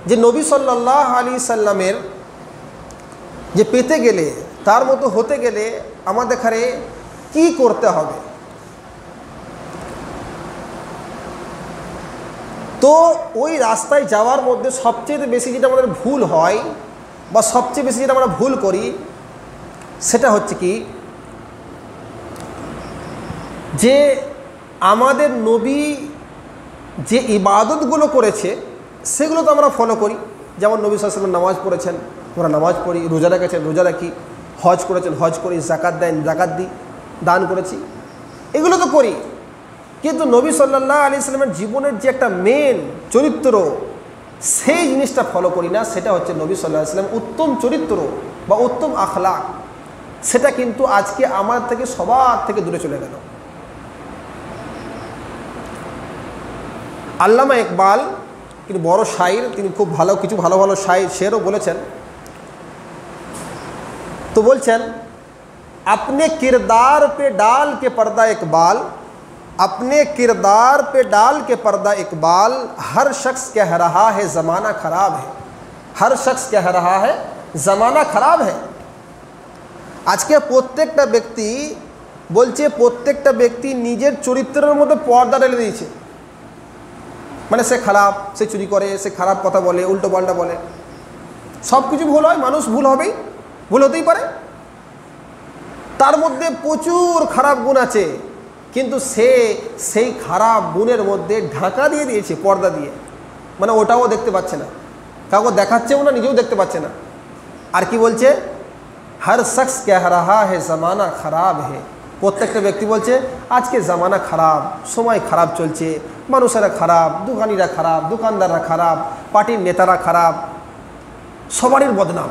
যে নবী সাল্লাল্লাহু আলাইহি সাল্লামের যে পেতে গেলে, তার মতো হতে গেলে আমাদের এখানে কি করতে হবে। তো ওই রাস্তায় যাওয়ার মধ্যে সবচেয়ে বেশি যেটা আমাদের ভুল হয় বা সবচেয়ে বেশি যেটা আমরা ভুল করি সেটা হচ্ছে কি, যে আমাদের নবী যে ইবাদতগুলো করেছে সেগুলো তো আমরা ফলো করি। যেমন নবী সাল্লাল্লাহু আলাইহি ওয়াসাল্লাম নামাজ পড়েছেন, আমরা নামাজ পড়ি, রোজা রেখেছেন, রোজা রাখি, হজ করেছেন, হজ করি, জাকাত দেন, জাকাত দিই, দান করেছি, এগুলো তো করি। কিন্তু নবী সাল্লাল্লাহু আলাইহি সাল্লামের জীবনের যে একটা মেন চরিত্র, সেই জিনিসটা ফলো করি না। সেটা হচ্ছে নবী সাল্লাল্লাহু আলাইহি সাল্লাম উত্তম চরিত্র বা উত্তম আখলাক, সেটা কিন্তু আজকে আমার থেকে সবার থেকে দূরে চলে গেল। আল্লামা ইকবাল কিন্তু বড় শায়র, তিনি খুব ভালো কিছু ভালো ভালো শেরও বলেছেন। তো বলছেন, अपने किरदार पे डाल के पर्दा इकबाल, अपने किरदार पे डाल के पर्दा इकबाल, हर शख्स कह रहा है ज़माना ख़राब है, हर शख्स कह रहा है ज़माना ख़राब है। আজকে প্রত্যেকটা ব্যক্তি বলছে, প্রত্যেকটা ব্যক্তি নিজের চরিত্রের মধ্যে পর্দা ঢেলে দিয়েছে। মানে সে খারাপ, সে চুরি করে, সে খারাপ কথা বলে, উল্টো পাল্টা বলে, সব কিছু ভুল হয়, মানুষ ভুল হবেই, ভুল হতেই পারে। তার মধ্যে প্রচুর খারাপ গুণ আছে, কিন্তু সে সেই খারাপ গুণের মধ্যে ঢাকা দিয়ে দিয়েছে পর্দা দিয়ে। মানে ওটাও দেখতে পাচ্ছে না, কাউকে দেখাচ্ছেও না, নিজেও দেখতে পাচ্ছে না। আর কি বলছে, हर शख्स कह रहा है ज़माना ख़राब है, প্রত্যেকটা ব্যক্তি বলছে আজকে জামানা খারাপ, সময় খারাপ চলছে, মানুষেরা খারাপ, দোকানিরা খারাপ, দোকানদাররা খারাপ, পার্টির নেতারা খারাপ, সবারই বদনাম।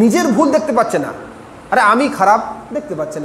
নিজের ভুল দেখতে পাচ্ছে না, আরে আমি খারাপ দেখতে পাচ্ছে না।